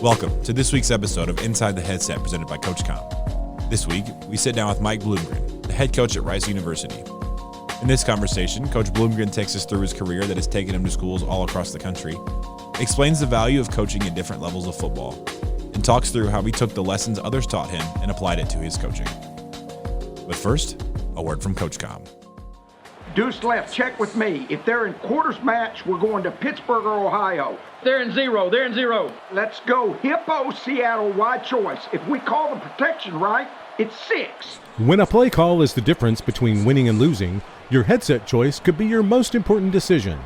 Welcome to this week's episode of Inside the Headset presented by CoachComm. This week, we sit down with Mike Bloomgren, the head coach at Rice University. In this conversation, Coach Bloomgren takes us through his career that has taken him to schools all across the country, explains the value of coaching at different levels of football, and talks through how he took the lessons others taught him and applied it to his coaching. But first, a word from CoachComm. Deuce left, check with me. If they're in quarters match, we're going to Pittsburgh or Ohio. They're in zero. Let's go Hippo, Seattle, wide choice. If we call the protection right, it's 6. When a play call is the difference between winning and losing, your headset choice could be your most important decision.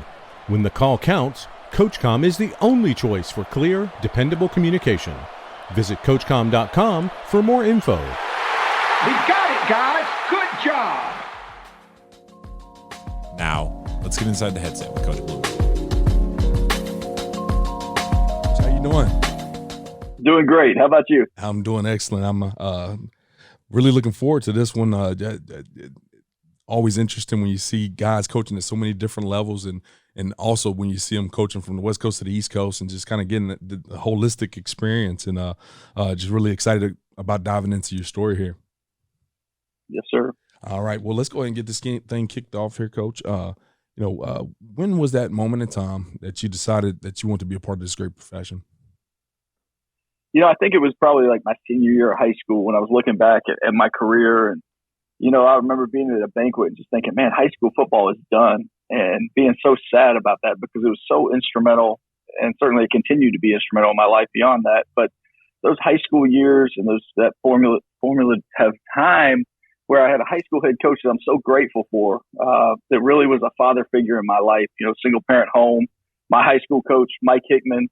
When the call counts, CoachComm is the only choice for clear, dependable communication. Visit CoachComm.com for more info. We got it, guys. Good job. Now, let's get inside the headset with Coach Bloomgren. How you doing? Doing great. How about you? I'm doing excellent. I'm really looking forward to this one. Always interesting when you see guys coaching at so many different levels, and also when you see them coaching from the West Coast to the East Coast, and just kind of getting the holistic experience. And just really excited about diving into your story here. Yes, sir. All right. Well, let's go ahead and get this thing kicked off here, Coach. When was that moment in time that you decided that you want to be a part of this great profession? I think it was probably like my senior year of high school when I was looking back at my career. And, I remember being at a banquet and just thinking, man, high school football is done, and being so sad about that because it was so instrumental, and certainly it continued to be instrumental in my life beyond that. But those high school years and that formulative time where I had a high school head coach that I'm so grateful for, that really was a father figure in my life, single parent home. My high school coach, Mike Hickman,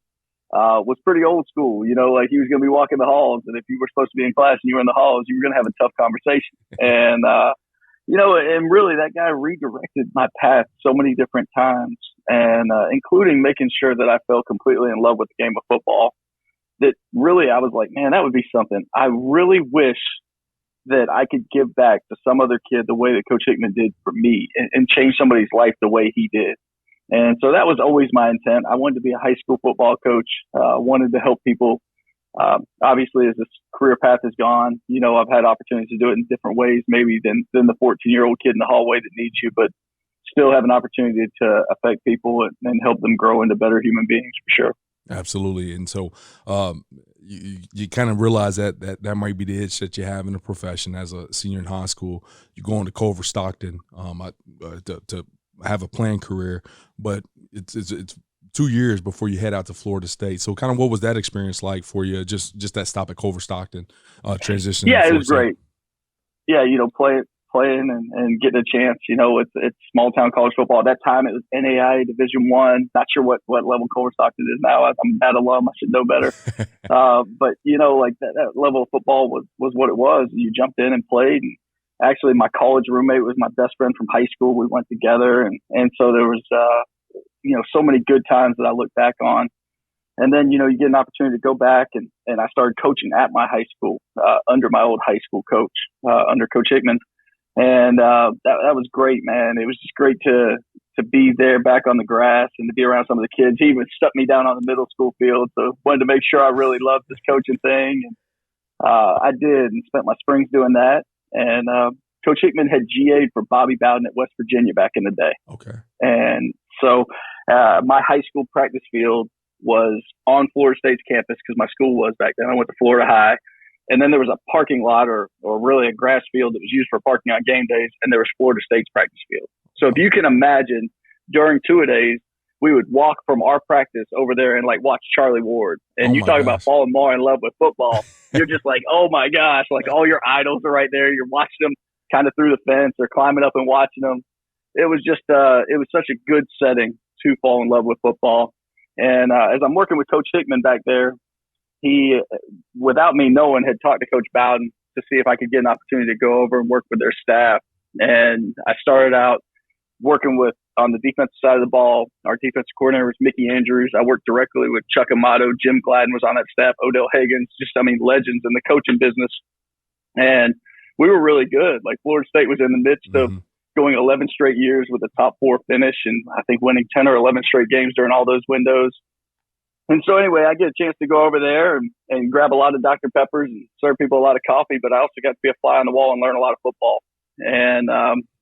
was pretty old school, like he was going to be walking the halls. And if you were supposed to be in class and you were in the halls, you were going to have a tough conversation. And, and really that guy redirected my path so many different times, and including making sure that I fell completely in love with the game of football. That really, I was like, man, that would be something. I really wish that I could give back to some other kid the way that Coach Hickman did for me, and change somebody's life the way he did. And so that was always my intent. I wanted to be a high school football coach, wanted to help people. Obviously, as this career path has gone, I've had opportunities to do it in different ways, maybe than the 14-year-old kid in the hallway that needs you, but still have an opportunity to affect people and help them grow into better human beings, for sure. Absolutely. And so you kind of realize that might be the itch that you have in the profession as a senior in high school. You go on to Culver Stockton to have a planned career, but it's 2 years before you head out to Florida State. So kind of what was that experience like for you, just that stop at Culver Stockton transition? Yeah, it was great. Yeah, playing and getting a chance. It's small town college football. At that time, it was NAIA Division I. Not sure what level Culver Stockton is now. I'm a bad alum. I should know better. But that level of football was what it was. You jumped in and played. And actually, my college roommate was my best friend from high school. We went together, and so there was so many good times that I look back on. And then you get an opportunity to go back, and I started coaching at my high school under my old high school coach, under Coach Hickman. And that was great, man. It was just great to be there back on the grass and to be around some of the kids. He even stuck me down on the middle school field, so wanted to make sure I really loved this coaching thing. And I did, and spent my springs doing that. And Coach Hickman had GA'd for Bobby Bowden at West Virginia back in the day. Okay. And so my high school practice field was on Florida State's campus because my school was back then. I went to Florida High. And then there was a parking lot or really a grass field that was used for parking on game days, and there was Florida State's practice field. So if you can imagine, during two-a-days, we would walk from our practice over there and watch Charlie Ward. And you talk about falling more in love with football. You're just like, oh my gosh, all your idols are right there. You're watching them kind of through the fence or climbing up and watching them. It was just, it was such a good setting to fall in love with football. And as I'm working with Coach Hickman back there, he, without me knowing, had talked to Coach Bowden to see if I could get an opportunity to go over and work with their staff. And I started out working on the defensive side of the ball. Our defensive coordinator was Mickey Andrews. I worked directly with Chuck Amato. Jim Gladden was on that staff. Odell Higgins, legends in the coaching business. And we were really good. Florida State was in the midst of going 11 straight years with a top 4 finish, and I think winning 10 or 11 straight games during all those windows. And so anyway, I get a chance to go over there and grab a lot of Dr. Peppers and serve people a lot of coffee, but I also got to be a fly on the wall and learn a lot of football. And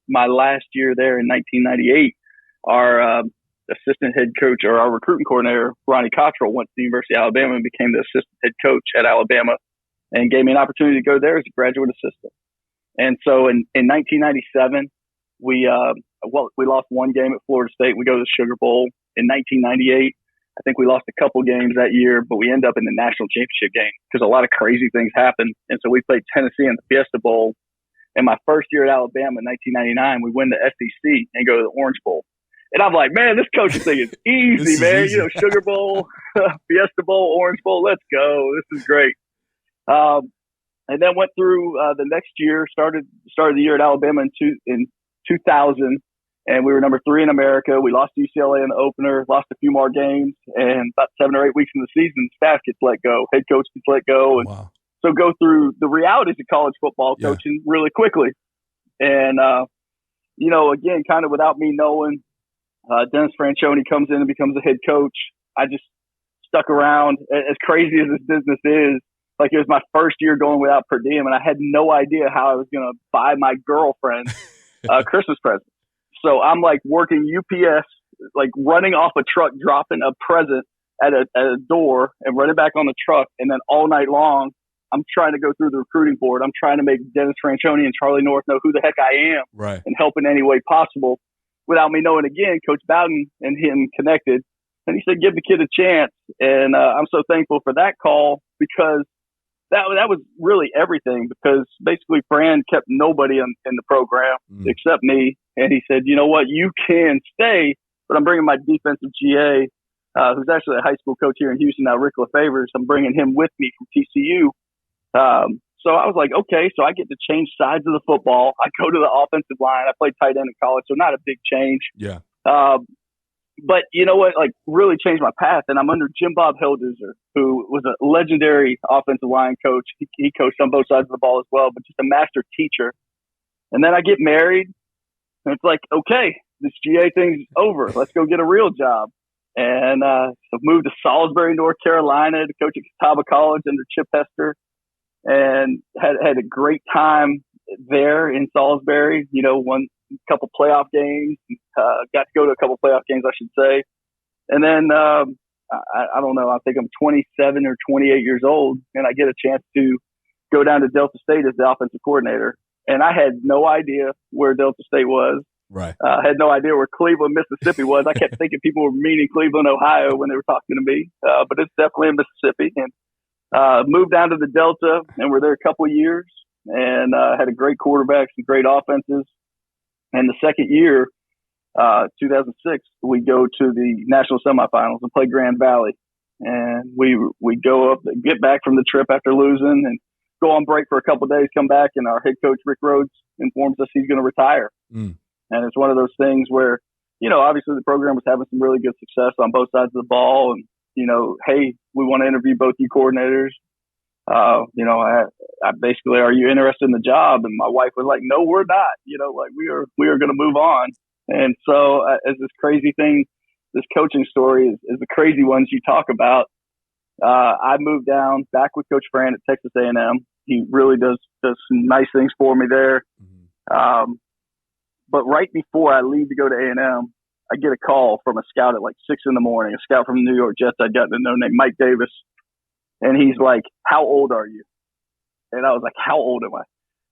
my last year there in 1998, our assistant head coach, or our recruiting coordinator, Ronnie Cottrell, went to the University of Alabama and became the assistant head coach at Alabama and gave me an opportunity to go there as a graduate assistant. And so in 1997, we lost one game at Florida State. We go to the Sugar Bowl. In 1998, I think we lost a couple games that year, but we end up in the national championship game because a lot of crazy things happened. And so we played Tennessee in the Fiesta Bowl. And my first year at Alabama in 1999, we win the SEC and go to the Orange Bowl. And I'm like, man, this coaching thing is easy, man. Easy. You know, Sugar Bowl, Fiesta Bowl, Orange Bowl. Let's go. This is great. And then went through the next year, started the year at Alabama in 2000. And we were number 3 in America. We lost to UCLA in the opener, lost a few more games. And about 7 or 8 weeks in the season, staff gets let go. Head coach gets let go. And Wow. so go through the realities of college football coaching really quickly. And, you know, again, kind of without me knowing, Dennis Franchione comes in and becomes a head coach. I just stuck around. As crazy as this business is, like, it was my first year going without per diem, and I had no idea how I was going to buy my girlfriend Christmas present. So I'm like working UPS, like running off a truck, dropping a present at a door and running back on the truck. And then all night long, I'm trying to go through the recruiting board. I'm trying to make Dennis Franchione and Charlie North know who the heck I am, Right. and help in any way possible without me knowing. Again, Coach Bowden and him connected, and he said, give the kid a chance. And I'm so thankful for that call, because that was really everything, because basically Fran kept nobody in the program except me. And he said, you know what, you can stay, but I'm bringing my defensive GA, who's actually a high school coach here in Houston now, Rick LaFavors. I'm bringing him with me from TCU. So I was like, okay, so I get to change sides of the football. I go to the offensive line. I played tight end in college, so not a big change. Yeah. But you know what, like, really changed my path. And I'm under Jim Bob Hilduser, who was a legendary offensive line coach. He coached on both sides of the ball as well, but just a master teacher. And then I get married, and it's like, okay, this GA thing's over. Let's go get a real job. And so moved to Salisbury, North Carolina, to coach at Catawba College under Chip Hester, and had a great time there in Salisbury. You know, won a couple playoff games, got to go to a couple playoff games, I should say. And then I don't know, I think I'm 27 or 28 years old, and I get a chance to go down to Delta State as the offensive coordinator. And I had no idea where Delta State was. Right. I had no idea where Cleveland, Mississippi was. I kept thinking people were meaning Cleveland, Ohio when they were talking to me, but it's definitely in Mississippi. And moved down to the Delta, and we're there a couple of years, and had a great quarterback, some great offenses. And the second year, 2006, we go to the national semifinals and play Grand Valley. And we go up, get back from the trip after losing, and go on break for a couple of days, come back, and our head coach, Rick Rhodes, informs us he's going to retire. And it's one of those things where, you know, obviously the program was having some really good success on both sides of the ball. And, you know, hey, we want to interview both you coordinators. You know, I basically, are you interested in the job? And my wife was like, no, we're not. You know, like, we are going to move on. And so as this crazy thing, this coaching story is the crazy ones you talk about. I moved down back with Coach Fran at Texas A&M. He really does some nice things for me there. But right before I leave to go to A&M, I get a call from a scout at like 6 a.m, a scout from the New York Jets I'd gotten to know named Mike Davis. And he's like, how old are you? And I was like, how old am I?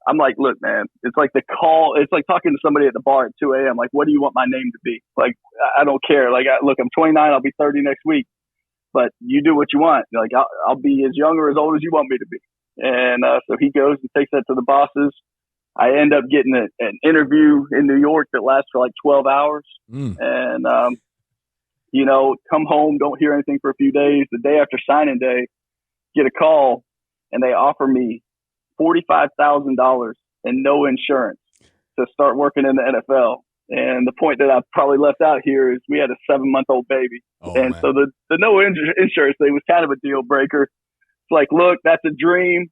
I'm like, look, man, it's like the call. It's like talking to somebody at the bar at 2 a.m. Like, what do you want my name to be? Like, I don't care. Like, look, I'm 29. I'll be 30 next week. But you do what you want. Like, I'll be as young or as old as you want me to be. And so he goes and takes that to the bosses. I end up getting an interview in New York that lasts for like 12 hours. And, you know, come home, don't hear anything for a few days. The day after signing day, get a call, and they offer me $45,000 and no insurance to start working in the NFL. And the point that I probably left out here is we had a 7-month-old baby. Man. So the no insurance thing was kind of a deal breaker. It's like, look, that's a dream,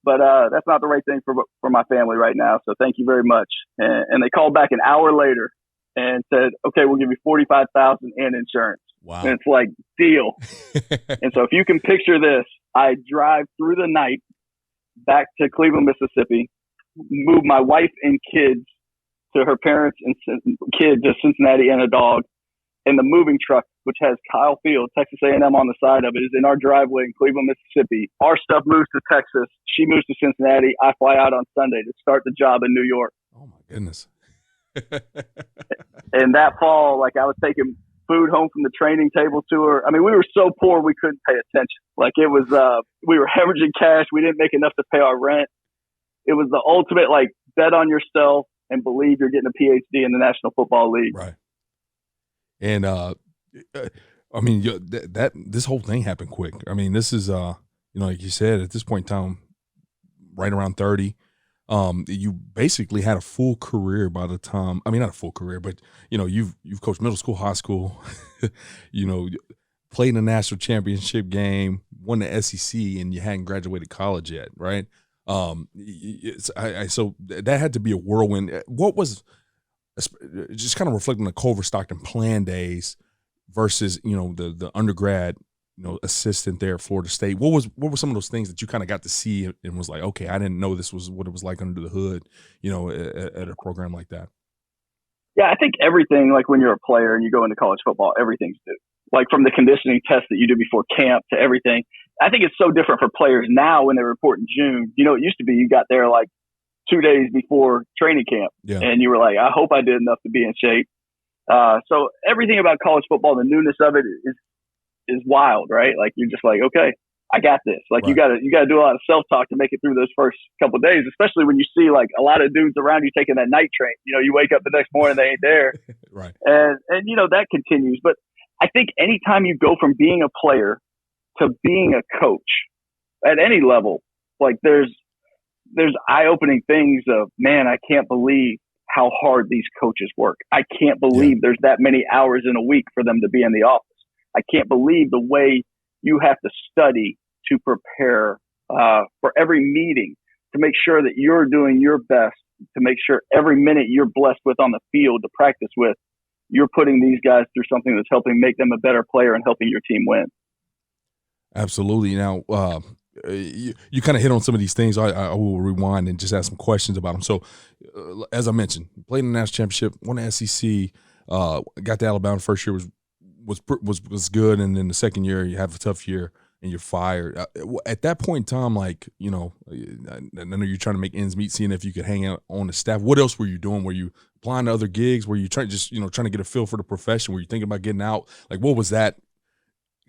but that's not the right thing for my family right now. So thank you very much. And they called back an hour later and said, okay, we'll give you $45,000 and insurance. Wow. And it's like, deal. And so if you can picture this, I drive through the night back to Cleveland, Mississippi, move my wife and kids to her parents and kid to Cincinnati and a dog. And the moving truck, which has Kyle Field, Texas A&M on the side of it, is in our driveway in Cleveland, Mississippi. Our stuff moves to Texas. She moves to Cincinnati. I fly out on Sunday to start the job in New York. Oh, my goodness. And that fall, like, I was taking food home from the training table to her. I mean, we were so poor we couldn't pay attention. Like, it was, we were hemorrhaging cash. We didn't make enough to pay our rent. It was the ultimate, like, bet on yourself and believe you're getting a PhD in the National Football League. Right. And I mean, this whole thing happened quick. I mean, this is like you said, at this point in time, right around 30, you basically had a full career by the time. I mean, not a full career, but you've coached middle school, high school, played in a national championship game, won the SEC, and you hadn't graduated college yet, right? So that had to be a whirlwind. What was just kind of reflecting the Culver Stockton plan days versus the undergrad assistant there at Florida State? What were some of those things that you kind of got to see and was like, okay, I didn't know this was what it was like under the hood, at a program like that? Yeah, I think everything, like when you're a player and you go into college football, everything's new. Like from the conditioning test that you do before camp to everything. I think it's so different for players now when they report in June. It used to be you got there like 2 days before training camp, and you were like, I hope I did enough to be in shape. So everything about college football, the newness of it is wild, right? Like you're just like, okay, I got this. Like you gotta do a lot of self-talk to make it through those first couple of days, especially when you see like a lot of dudes around you taking that night train. You wake up the next morning, they ain't there. Right. And that continues. But I think anytime you go from being a player to being a coach at any level, like there's eye-opening things of, man, I can't believe how hard these coaches work. I can't believe there's that many hours in a week for them to be in the office. I can't believe the way you have to study to prepare for every meeting, to make sure that you're doing your best, to make sure every minute you're blessed with on the field to practice with, you're putting these guys through something that's helping make them a better player and helping your team win. Absolutely. Now, you kind of hit on some of these things. I will rewind and just ask some questions about them. So, as I mentioned, played in the national championship, won the SEC, got to Alabama. First year was good, and then the second year you have a tough year and you're fired. At that point in time, like I know you're trying to make ends meet, seeing if you could hang out on the staff. What else were you doing? Were you applying to other gigs? Were you trying to get a feel for the profession? Were you thinking about getting out? Like, what was that?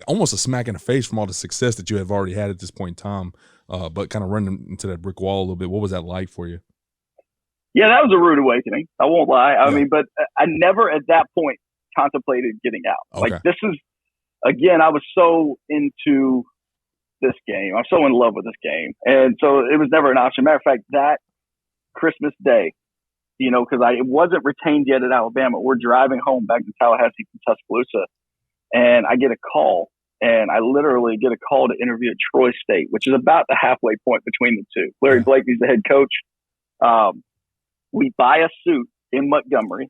Almost a smack in the face from all the success that you have already had at this point in time, but kind of running into that brick wall a little bit. What was that like for you? Yeah, that was a rude awakening. I won't lie. I mean, but I never at that point contemplated getting out. Okay. Like this is, again, I was so into this game. I'm so in love with this game. And so it was never an option. Matter of fact, that Christmas Day, because I wasn't retained yet at Alabama. We're driving home back to Tallahassee from Tuscaloosa. And I get a call, and I literally get a call to interview at Troy State, which is about the halfway point between the two. Larry Blakeney's the head coach. We buy a suit in Montgomery,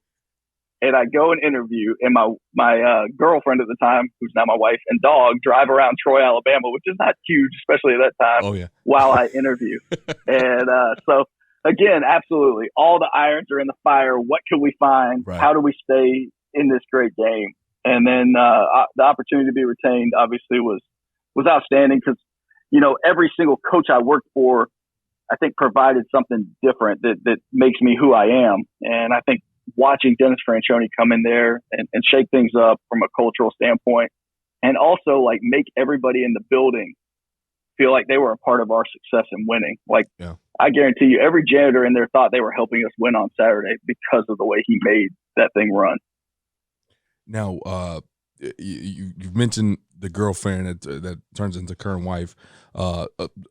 and I go and interview, and my girlfriend at the time, who's now my wife, and dog drive around Troy, Alabama, which is not huge, especially at that time, while I interview. And so, again, absolutely, all the irons are in the fire. What can we find? Right. How do we stay in this great game? And then the opportunity to be retained obviously was outstanding because, every single coach I worked for, I think provided something different that makes me who I am. And I think watching Dennis Franchione come in there and shake things up from a cultural standpoint, and also like make everybody in the building feel like they were a part of our success in winning. Like, I guarantee you, every janitor in there thought they were helping us win on Saturday because of the way he made that thing run. Now, you've mentioned the girlfriend that turns into current wife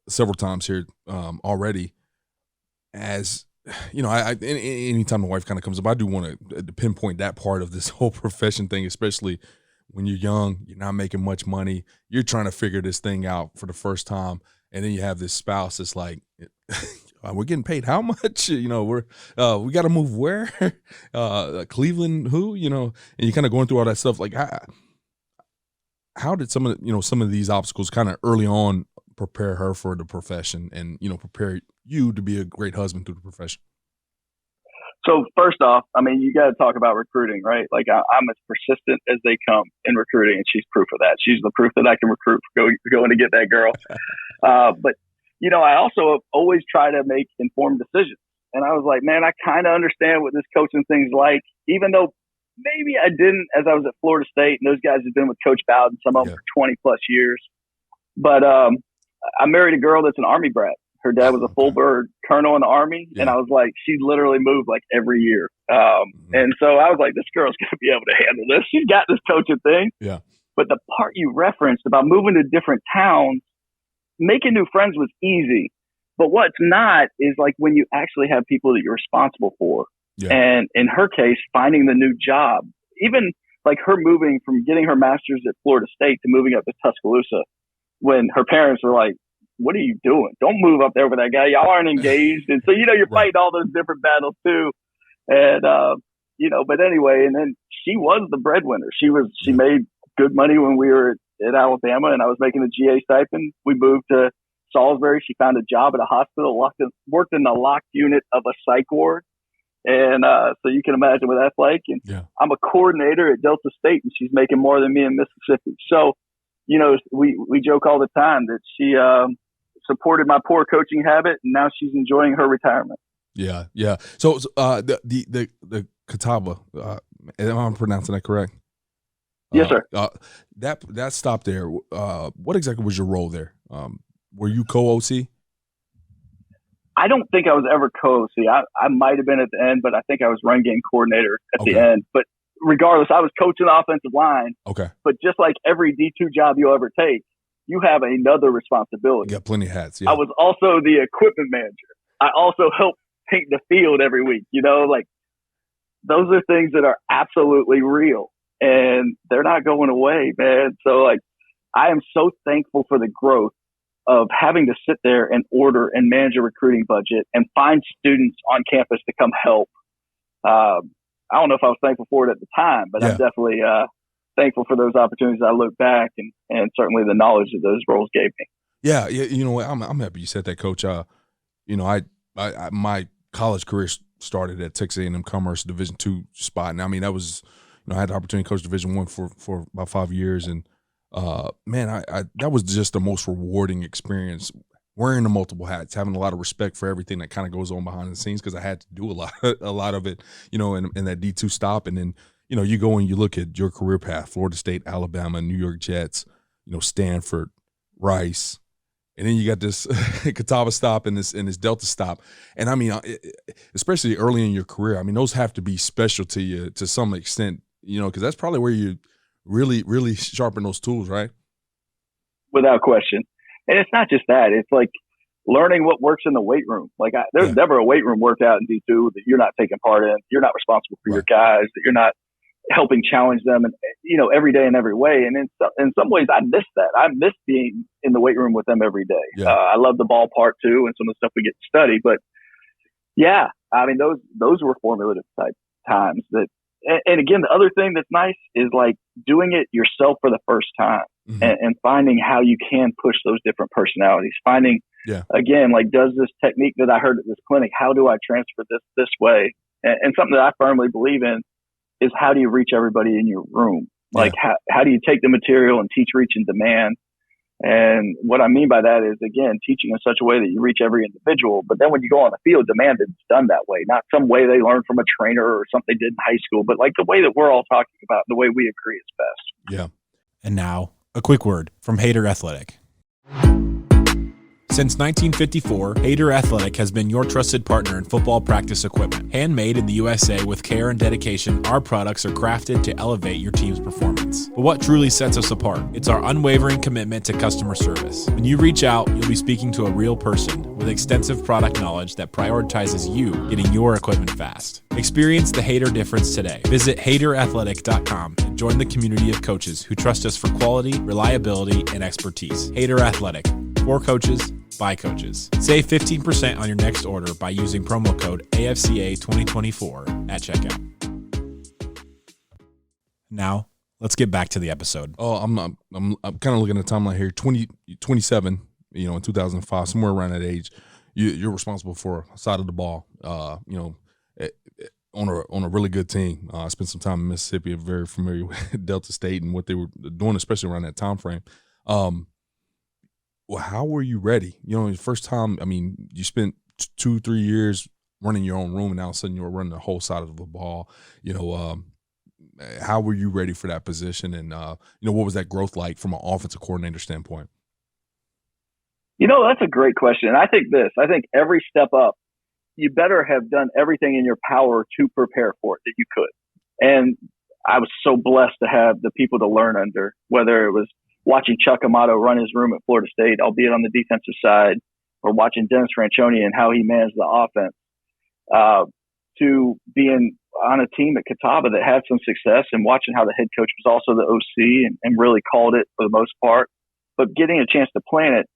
several times here already. As anytime the wife kind of comes up, I do want to pinpoint that part of this whole profession thing, especially when you're young, you're not making much money, you're trying to figure this thing out for the first time, and then you have this spouse that's like, we're getting paid how much? We got to move where? Cleveland, who? And you kind of going through all that stuff. Like, how did some of these obstacles kind of early on prepare her for the profession and, prepare you to be a great husband through the profession? So first off, I mean, you got to talk about recruiting, right? Like I'm as persistent as they come in recruiting, and she's proof of that. She's the proof that I can recruit for going to get that girl. But I also always try to make informed decisions. And I was like, man, I kind of understand what this coaching thing's like, even though maybe I didn't as I was at Florida State, and those guys have been with Coach Bowden, some of them for 20 plus years. But I married a girl that's an Army brat. Her dad was a full bird colonel in the Army. Yeah. And I was like, she literally moved like every year. And so I was like, this girl's going to be able to handle this. She's got this coaching thing. Yeah. But the part you referenced about moving to different towns, making new friends was easy. But what's not is like when you actually have people that you're responsible for. Yeah. And in her case, finding the new job, even like her moving from getting her master's at Florida State to moving up to Tuscaloosa, when her parents were like, what are you doing? Don't move up there with that guy. Y'all aren't engaged. And so, you're fighting all those different battles too. And, but anyway, and then she was the breadwinner. She made good money when we were at Alabama, and I was making a GA stipend. We moved to Salisbury. She found a job at a hospital, worked in the locked unit of a psych ward. And so you can imagine what that's like. And I'm a coordinator at Delta State, and she's making more than me in Mississippi. So, we joke all the time that she supported my poor coaching habit, and now she's enjoying her retirement. Yeah. So the Catawba, am I pronouncing that correct? Yes, sir. That stop there. What exactly was your role there? Were you co-OC? I don't think I was ever co-OC. I might have been at the end, but I think I was run game coordinator at the end. But regardless, I was coaching the offensive line. Okay. But just like every D2 job you'll ever take, you have another responsibility. You got plenty of hats. Yeah. I was also the equipment manager. I also helped paint the field every week. Like those are things that are absolutely real, and they're not going away, man. So like, I am so thankful for the growth of having to sit there and order and manage a recruiting budget and find students on campus to come help. I don't know if I was thankful for it at the time, but I'm definitely thankful for those opportunities. I look back and certainly the knowledge that those roles gave me. Yeah. You know what? I'm happy you said that, Coach. I my college career started at Texas A&M Commerce Division II spot. And I mean, that was, I had the opportunity to coach Division I for about 5 years. And man, that was just the most rewarding experience, wearing the multiple hats, having a lot of respect for everything that kind of goes on behind the scenes, because I had to do a lot of it, in that D2 stop. And then, you go and you look at your career path: Florida State, Alabama, New York Jets, Stanford, Rice, and then you got this Catawba stop and this Delta stop. And I mean, especially early in your career, I mean, those have to be special to you to some extent, because that's probably where you really, really sharpen those tools, right? Without question. And it's not just that. It's like learning what works in the weight room. Like there's never a weight room workout in D2 that you're not taking part in. You're not responsible for your guys, that you're not helping challenge them, and every day in every way. And in some ways, I miss that. I miss being in the weight room with them every day. Yeah. I love the ball part too, and some of the stuff we get to study. But yeah, I mean, those were formative type times. That, and again, the other thing that's nice is like doing it yourself for the first time, and finding how you can push those different personalities. Finding again, like, does this technique that I heard at this clinic, how do I transfer this way? And something that I firmly believe in is, how do you reach everybody in your room? Like, how do you take the material and teach, reach, and demand? And what I mean by that is, again, teaching in such a way that you reach every individual. But then when you go on the field, demand is done that way, not some way they learned from a trainer or something they did in high school, but like the way that we're all talking about, the way we agree is best. Yeah. And now, a quick word from Hader Athletic. Since 1954, Hader Athletic has been your trusted partner in football practice equipment. Handmade in the USA with care and dedication, our products are crafted to elevate your team's performance. But what truly sets us apart? It's our unwavering commitment to customer service. When you reach out, you'll be speaking to a real person with extensive product knowledge that prioritizes you getting your equipment fast. Experience the Hader difference today. Visit HaderAthletic.com and join the community of coaches who trust us for quality, reliability, and expertise. Hader Athletic. For coaches, by coaches. Save 15% on your next order by using promo code AFCA 2024 at checkout. Now, Let's get back to the episode. Oh, I'm kind of looking at the timeline here. 27, in 2005, somewhere around that age, you're responsible for a side of the ball. On a really good team. I spent some time in Mississippi. I'm very familiar with Delta State and what they were doing, especially around that time frame. Well, how were you ready? The first time. I mean, you spent 2-3 years running your own room, and now all of a sudden you were running the whole side of the ball. How were you ready for that position, and what was that growth like from an offensive coordinator standpoint? That's a great question. And I think every step up, you better have done everything in your power to prepare for it that you could. And I was so blessed to have the people to learn under, whether it was watching Chuck Amato run his room at Florida State, albeit on the defensive side, or watching Dennis Franchione and how he managed the offense, to being on a team at Catawba that had some success and watching how the head coach was also the OC and really called it for the most part, but getting a chance to plan it.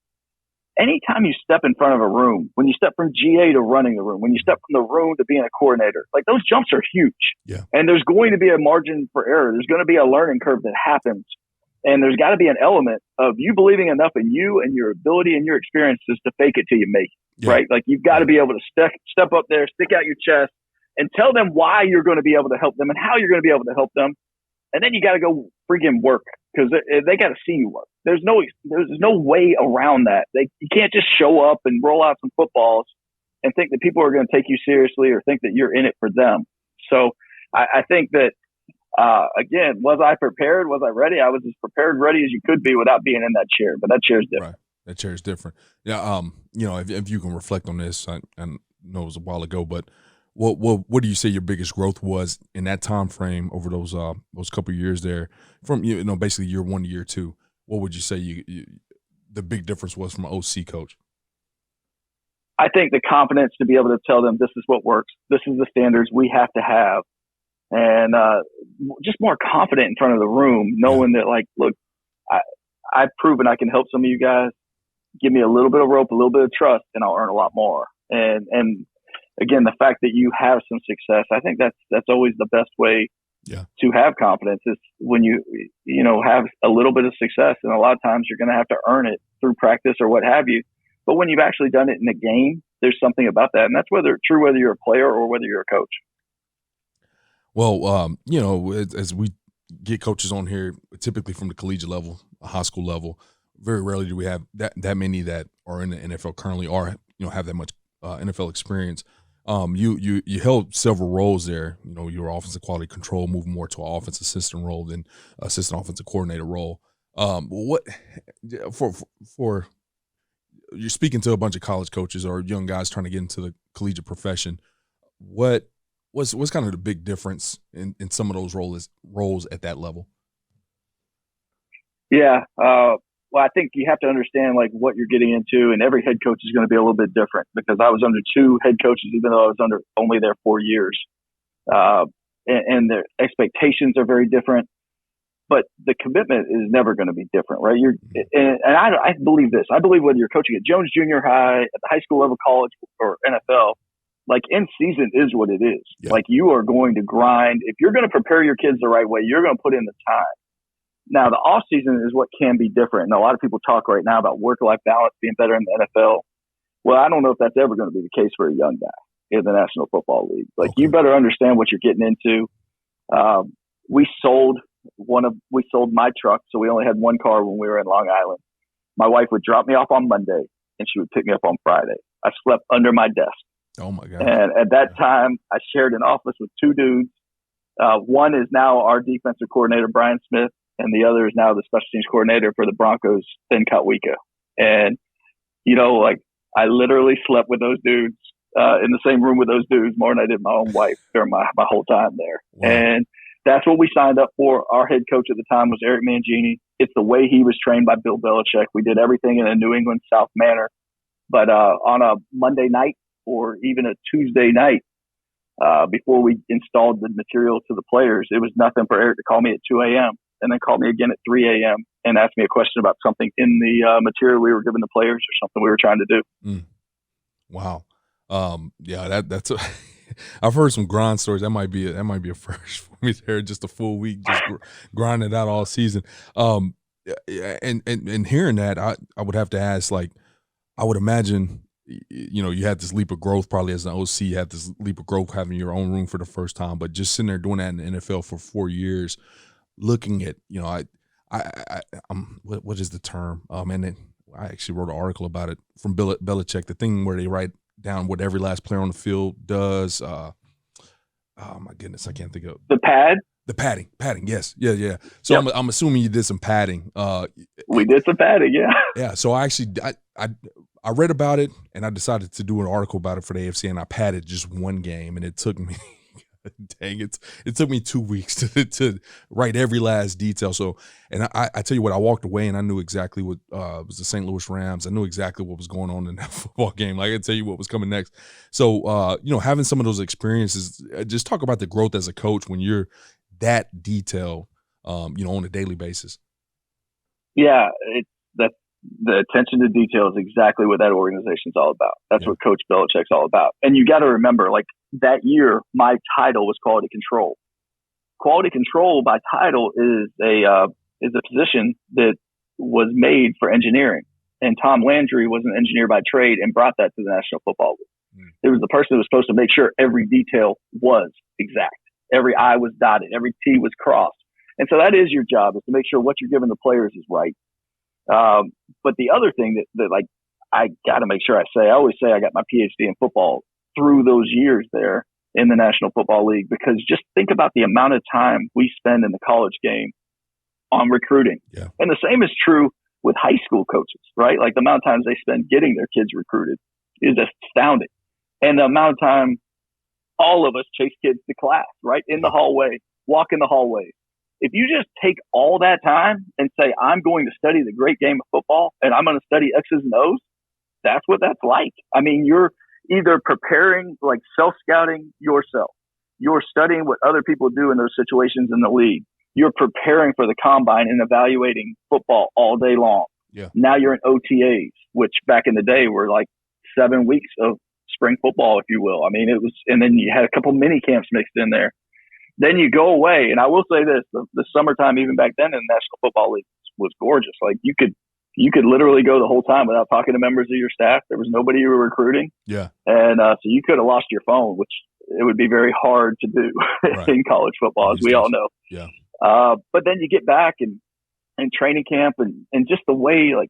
Anytime you step in front of a room, when you step from GA to running the room, when you step from the room to being a coordinator, like those jumps are huge. Yeah. And there's going to be a margin for error. There's going to be a learning curve that happens. And there's got to be an element of you believing enough in you and your ability and your experiences to fake it till you make it, right? Like you've got to be able to step up there, stick out your chest, and tell them why you're going to be able to help them and how you're going to be able to help them. And then you got to go freaking work because they got to see you work. There's no way around that. You can't just show up and roll out some footballs and think that people are going to take you seriously or think that you're in it for them. So I think that, again, was I prepared? Was I ready? I was as prepared and ready as you could be without being in that chair. But that chair is different. Right. That chair is different. Yeah. If you can reflect on this, I know it was a while ago, but what do you say your biggest growth was in that time frame over those couple of years there, from basically year 1 to year 2? What would you say the big difference was from an OC coach? I think the confidence to be able to tell them this is what works, this is the standards we have to have, and just more confident in front of the room, knowing that, like, look, I've proven I can help some of you guys. Give me a little bit of rope, a little bit of trust, and I'll earn a lot more. And again, the fact that you have some success, I think that's always the best way to have confidence is when you have a little bit of success. And a lot of times you're going to have to earn it through practice or what have you. But when you've actually done it in a game, there's something about that. And that's whether you're a player or whether you're a coach. Well, as we get coaches on here, typically from the collegiate level, high school level, very rarely do we have that many that are in the NFL currently or have that much NFL experience. You held several roles there. You were offensive quality control, moving more to an offensive assistant role than assistant offensive coordinator role. What for you're speaking to a bunch of college coaches or young guys trying to get into the collegiate profession. What's kind of the big difference in some of those roles at that level? Yeah. Well, I think you have to understand like what you're getting into, and every head coach is going to be a little bit different because I was under 2 head coaches, even though I was only there 4 years. And their expectations are very different, but the commitment is never going to be different, right? I believe this. I believe whether you're coaching at Jones Junior High, at the high school level, college, or NFL, like in season is what it is. Yeah. Like you are going to grind. If you're going to prepare your kids the right way, you're going to put in the time. Now, the off season is what can be different. And a lot of people talk right now about work-life balance being better in the NFL. Well, I don't know if that's ever going to be the case for a young guy in the National Football League. Like, You better understand what you're getting into. We sold my truck, so we only had one car when we were in Long Island. My wife would drop me off on Monday, and she would pick me up on Friday. I slept under my desk. Oh, my God. And at that time, I shared an office with 2 dudes. One is now our defensive coordinator, Brian Smith, and the other is now the special teams coordinator for the Broncos, Ben Kotwika. And, I literally slept with those dudes in the same room with those dudes more than I did my own wife during my whole time there. Wow. And that's what we signed up for. Our head coach at the time was Eric Mangini. It's the way he was trained by Bill Belichick. We did everything in a New England South manner. But on a Monday night or even a Tuesday night, before we installed the material to the players, it was nothing for Eric to call me at 2 a.m. and then call me again at 3 a.m. and ask me a question about something in the material we were giving the players or something we were trying to do. Wow. Yeah, that's I've heard some grind stories. That might be a first for me there. Just a full week, just grinding out all season. And hearing that, I would have to ask, like, I would imagine, you know, you had this leap of growth probably as an OC. You had this leap of growth having your own room for the first time, but just sitting there doing that in the NFL for 4 years, looking at, you know, what is the term? And I actually wrote an article about it from Belichick, the thing where they write down what every last player on the field does. Oh my goodness, I can't think of the pad. The padding. Yes, yeah. So yep. I'm assuming you did some padding. We did some padding, yeah. Yeah. So I read about it, and I decided to do an article about it for the AFCA, and I padded just one game, and it took me. Dang it took me 2 weeks to write every last detail. So, and I tell you what, I walked away and I knew exactly what was the St. Louis Rams. I knew exactly what was going on in that football game. Like, I can tell you what was coming next. So, you know, having some of those experiences, just talk about the growth as a coach when you're that detailed, you know, on a daily basis. Yeah, that's the attention to detail is exactly what that organization's all about. That's what Coach Belichick's all about. And you got to remember, like, that year, my title was quality control. Quality control by title is a position that was made for engineering. And Tom Landry was an engineer by trade and brought that to the National Football League. It was the person who was supposed to make sure every detail was exact. Every I was dotted, every T was crossed. And so that is your job, is to make sure what you're giving the players is right. But the other thing that like, I got to make sure I always say I got my PhD in football through those years there in the National Football League, because just think about the amount of time we spend in the college game on recruiting. Yeah. And the same is true with high school coaches, right? Like, the amount of times they spend getting their kids recruited is astounding. And the amount of time all of us chase kids to class, right? In the hallway, walk in the hallways. If you just take all that time and say, I'm going to study the great game of football and I'm going to study X's and O's, that's what that's like. I mean, you're either preparing, like, self-scouting yourself. You're studying what other people do in those situations in the league. You're preparing for the combine and evaluating football all day long. Yeah. Now you're in OTAs, which back in the day were like 7 weeks of spring football, if you will. I mean, it was, and then you had a couple mini camps mixed in there. Then you go away. And I will say this, the summertime, even back then in the National Football League, was gorgeous. Like, you could literally go the whole time without talking to members of your staff. There was nobody you were recruiting. Yeah. And so you could have lost your phone, which it would be very hard to do in college football, as we all know. Yeah. But then you get back and training camp and just the way, like,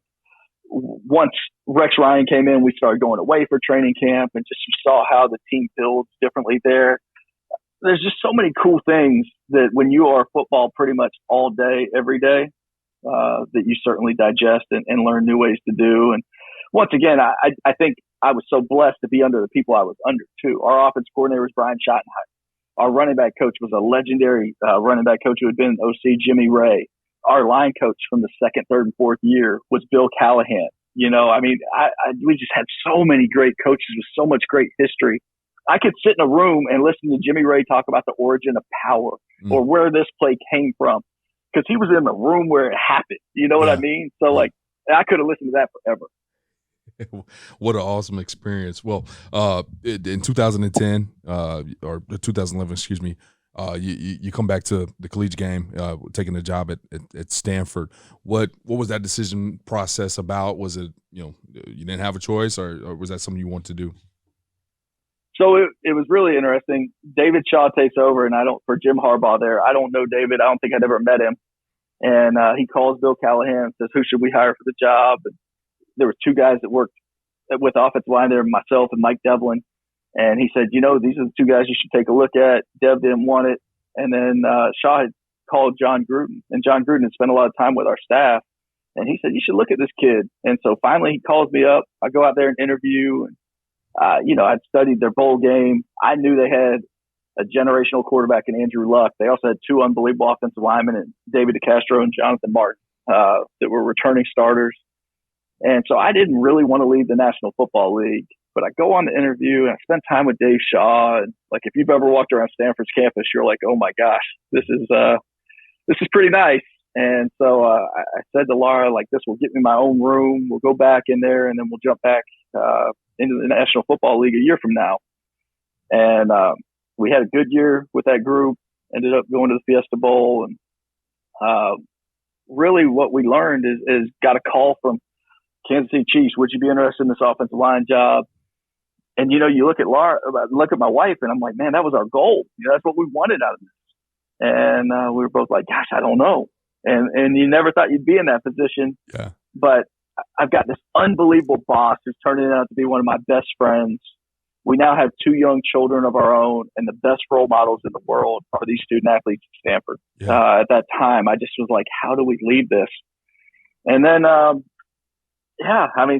once Rex Ryan came in, we started going away for training camp, and just you saw how the team builds differently there. There's just so many cool things that when you are football pretty much all day, every day, that you certainly digest and learn new ways to do. And once again, I think I was so blessed to be under the people I was under too. Our offense coordinator was Brian Schottenheimer. Our running back coach was a legendary running back coach who had been OC, Jimmy Ray. Our line coach from the second, third, and fourth year was Bill Callahan. You know, I mean, we just had so many great coaches with so much great history. I could sit in a room and listen to Jimmy Ray talk about the origin of power or where this play came from, because he was in the room where it happened. You know what I mean? So, like, I could have listened to that forever. What an awesome experience. Well, in 2010 or 2011, excuse me, you come back to the collegiate game, taking a job at Stanford. What was that decision process about? Was it, you know, you didn't have a choice, or was that something you wanted to do? So it was really interesting. David Shaw takes over, and for Jim Harbaugh there. I don't know David. I don't think I'd ever met him. And he calls Bill Callahan and says, who should we hire for the job? And there were two guys that worked with offensive line there, myself and Mike Devlin. And he said, you know, these are the two guys you should take a look at. Dev didn't want it. And then Shaw had called John Gruden, and John Gruden had spent a lot of time with our staff. And he said, you should look at this kid. And so finally he calls me up. I go out there and interview, and you know, I'd studied their bowl game. I knew they had a generational quarterback in Andrew Luck. They also had two unbelievable offensive linemen, and David DeCastro and Jonathan Martin, that were returning starters. And so I didn't really want to leave the National Football League, but I go on the interview and I spent time with Dave Shaw. And, like, if you've ever walked around Stanford's campus, you're like, oh my gosh, this is pretty nice. And so I said to Laura, like, this will get me my own room. We'll go back in there, and then we'll jump back into the National Football League a year from now. And we had a good year with that group, ended up going to the Fiesta Bowl. And really what we learned is got a call from Kansas City Chiefs. Would you be interested in this offensive line job? And, you look at my wife, and I'm like, man, that was our goal. That's what we wanted out of this. And we were both like, gosh, I don't know. And you never thought you'd be in that position. Yeah. But I've got this unbelievable boss who's turning out to be one of my best friends. We now have 2 young children of our own, and the best role models in the world are these student athletes at Stanford. Yeah. At that time, I just was like, how do we leave this? And then,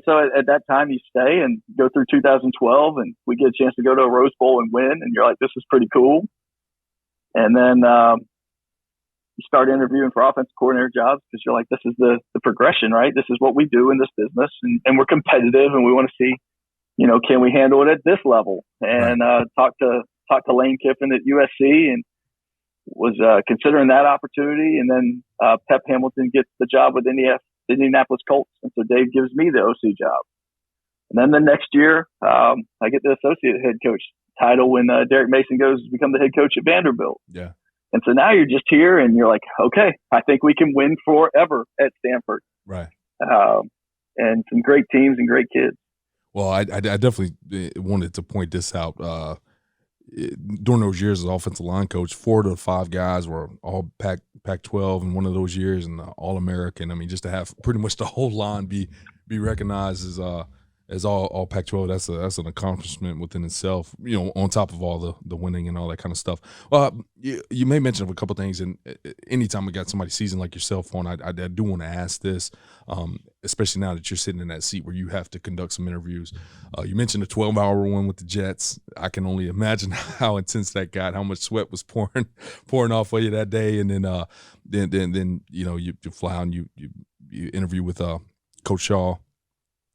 so at that time you stay and go through 2012, and we get a chance to go to a Rose Bowl and win, and you're like, this is pretty cool. And then you start interviewing for offensive coordinator jobs because you're like, this is the progression, right? This is what we do in this business, and we're competitive, and we want to see, can we handle it at this level? And talked to Lane Kiffin at USC and was considering that opportunity. And then Pep Hamilton gets the job with Indianapolis Colts, and so Dave gives me the OC job. And then the next year, I get the associate head coach title when Derek Mason goes to become the head coach at Vanderbilt. Yeah. And so now you're just here and you're like, okay, I think we can win forever at Stanford. Right. And some great teams and great kids. Well, I definitely wanted to point this out. During those years as offensive line coach, 4 to 5 guys were all Pac-12 in one of those years, and All-American. I mean, just to have pretty much the whole line be recognized as all Pac-12, that's an accomplishment within itself. On top of all the winning and all that kind of stuff. Well, you may mention a couple of things, and anytime we got somebody seasoned like yourself on, I do want to ask this, especially now that you're sitting in that seat where you have to conduct some interviews. You mentioned a 12-hour one with the Jets. I can only imagine how intense that got, how much sweat was pouring off of you that day, and then you fly out and you interview with Coach Shaw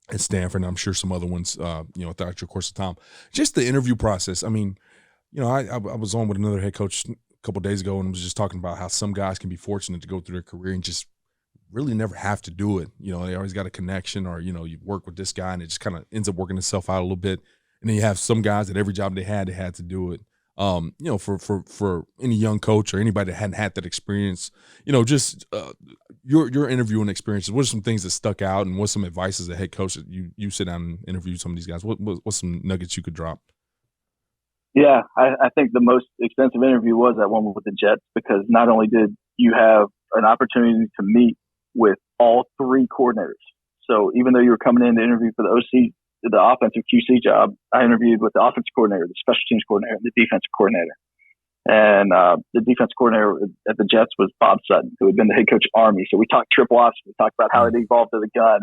at Stanford, and I'm sure some other ones, throughout your course of time. Just the interview process. I mean, I was on with another head coach a couple of days ago and was just talking about how some guys can be fortunate to go through their career and just really never have to do it. They always got a connection, or, you work with this guy and it just kind of ends up working itself out a little bit. And then you have some guys that every job they had to do it. For any young coach or anybody that hadn't had that experience, just your interviewing experiences, what are some things that stuck out, and what's some advice as a head coach that you sit down and interview some of these guys? What's some nuggets you could drop? Yeah, I think the most extensive interview was that one with the Jets, because not only did you have an opportunity to meet with all 3 coordinators. So even though you were coming in to interview for the OC, the offensive QC job, I interviewed with the offensive coordinator, the special teams coordinator, and the defensive coordinator. And the defense coordinator at the Jets was Bob Sutton, who had been the head coach at Army. So we talked triple option. We talked about how it evolved to the gun,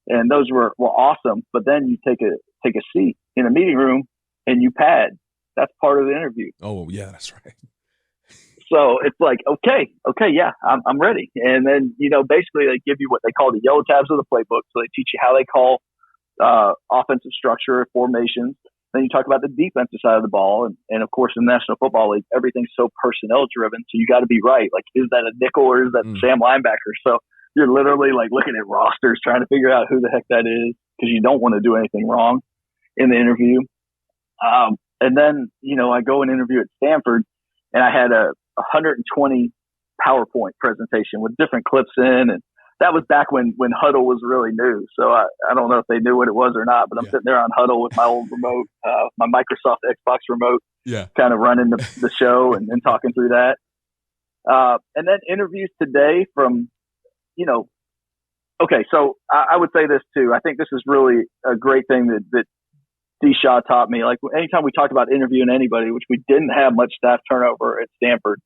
and those were awesome. But then you take a seat in a meeting room and you pad. That's part of the interview. Oh yeah, that's right. So it's like, okay, yeah, I'm ready. And then basically they give you what they call the yellow tabs of the playbook. So they teach you how they call offensive structure, formations. Then you talk about the defensive side of the ball. And of course, in the National Football League, everything's so personnel driven. So you got to be right. Like, is that a nickel or is that Sam linebacker? So you're literally like looking at rosters, trying to figure out who the heck that is, because you don't want to do anything wrong in the interview. And then, I go and interview at Stanford, and I had a 120 PowerPoint presentation with different clips in, and that was back when Huddle was really new. So I don't know if they knew what it was or not, but I'm sitting there on Huddle with my old remote, my Microsoft Xbox remote, kind of running the show and talking through that. And then interviews today from, okay, so I would say this too. I think this is really a great thing that D. Shaw taught me. Like, anytime we talked about interviewing anybody, which we didn't have much staff turnover at Stanford,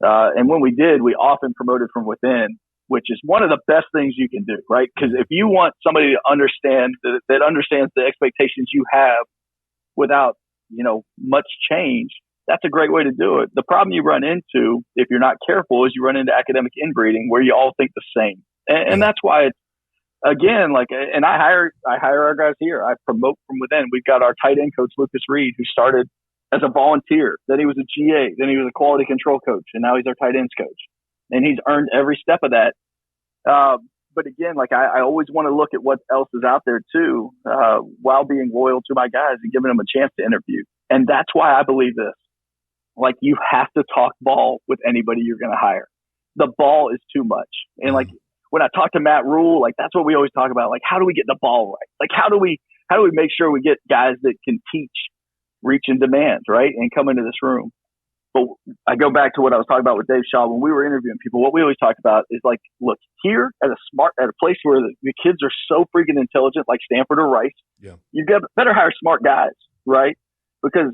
and when we did, we often promoted from within, which is one of the best things you can do, right? Because if you want somebody to understand that understands the expectations you have without, much change, that's a great way to do it. The problem you run into, if you're not careful, is you run into academic inbreeding where you all think the same. And that's why it's, again, like, and I hire our guys here. I promote from within. We've got our tight end coach, Lucas Reed, who started as a volunteer. Then he was a GA. Then he was a quality control coach. And now he's our tight ends coach. And he's earned every step of that. but again, like I always want to look at what else is out there too, while being loyal to my guys and giving them a chance to interview. And that's why I believe this. Like, you have to talk ball with anybody you're going to hire. The ball is too much. And like, when I talk to Matt Rule, like, that's what we always talk about. Like, how do we get the ball right? Like, how do we make sure we get guys that can teach reach and demand, right? And come into this room. But I go back to what I was talking about with Dave Shaw when we were interviewing people. What we always talk about is like, look, here at a place where the kids are so freaking intelligent, like Stanford or Rice, you better hire smart guys, right? Because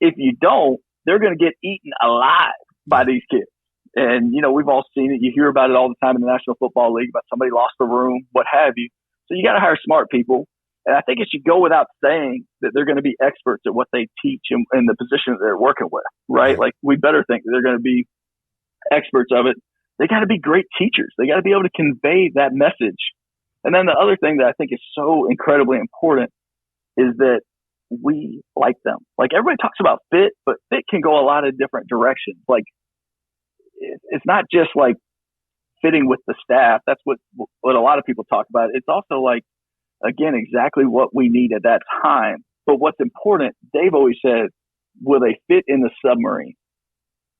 if you don't, they're going to get eaten alive by these kids. And, you know, we've all seen it. You hear about it all the time in the National Football League about somebody lost the room, what have you. So you got to hire smart people. And I think it should go without saying that they're going to be experts at what they teach in the position that they're working with, right? Like, we better think that they're going to be experts of it. They got to be great teachers. They got to be able to convey that message. And then the other thing that I think is so incredibly important is that we like them. Like, everybody talks about fit, but fit can go a lot of different directions. Like, it's not just like fitting with the staff. That's what a lot of people talk about. It's also like, again, exactly what we need at that time. But what's important, Dave always said, will they fit in the submarine?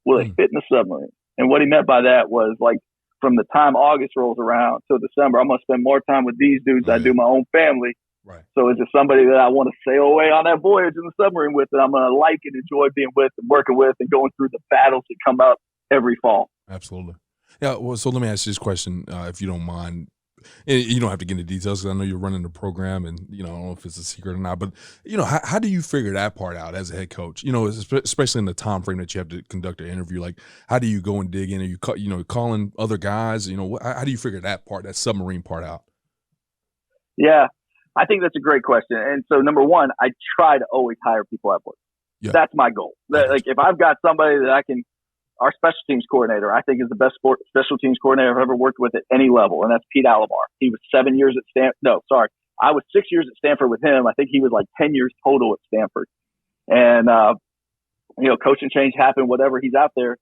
Will they fit in the submarine? And what he meant by that was, like, from the time August rolls around till December, I'm going to spend more time with these dudes than I do my own family. Right. So is it somebody that I want to sail away on that voyage in the submarine with, that I'm going to like and enjoy being with and working with and going through the battles that come up every fall? Absolutely. Yeah. Well, so let me ask you this question, if you don't mind. And you don't have to get into details because I know you're running the program, and, you know, I don't know if it's a secret or not, but, you know, how do you figure that part out as a head coach? You know, especially in the time frame that you have to conduct an interview. Like, how do you go and dig in? Are you calling other guys? You know, how do you figure that submarine part out? Yeah, I think that's a great question. And so, number one, I try to always hire people I've worked. Yeah. That's my goal. Like, if I've got somebody that I can. Our special teams coordinator, I think, is the best special teams coordinator I've ever worked with at any level, and that's Pete Alomar. He was 7 years at Stanford. No, sorry. I was 6 years at Stanford with him. I think he was like 10 years total at Stanford. And, you know, coaching change happened, whatever, he's out there.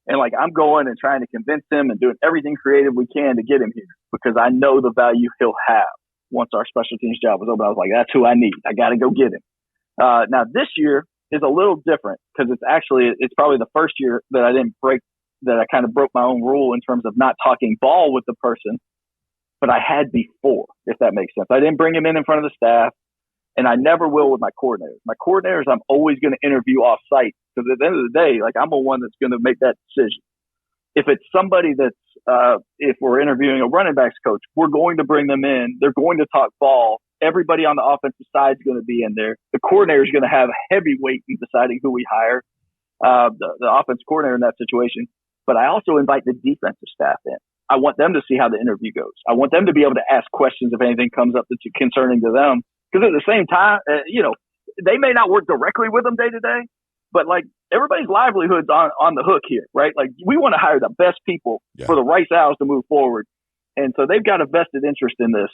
And, like, I'm going and trying to convince him and doing everything creative we can to get him here, because I know the value he'll have once our special teams job was open. I was like, that's who I need. I got to go get him. Now, this year is a little different, because it's probably the first year that I kind of broke my own rule in terms of not talking ball with the person, but I had before, if that makes sense. I didn't bring him in front of the staff, and I never will with my coordinators. My coordinators, I'm always going to interview off site, because at the end of the day, like, I'm the one that's going to make that decision. If it's somebody that's, if we're interviewing a running backs coach, we're going to bring them in. They're going to talk ball. Everybody on the offensive side is going to be in there. The coordinator is going to have a heavy weight in deciding who we hire, the offensive coordinator in that situation. But I also invite the defensive staff in. I want them to see how the interview goes. I want them to be able to ask questions if anything comes up that's concerning to them. Because at the same time, you know, they may not work directly with them day to day, but, like, everybody's livelihood's on the hook here, right? Like, we want to hire the best people for the Rice Owls to move forward. And so they've got a vested interest in this.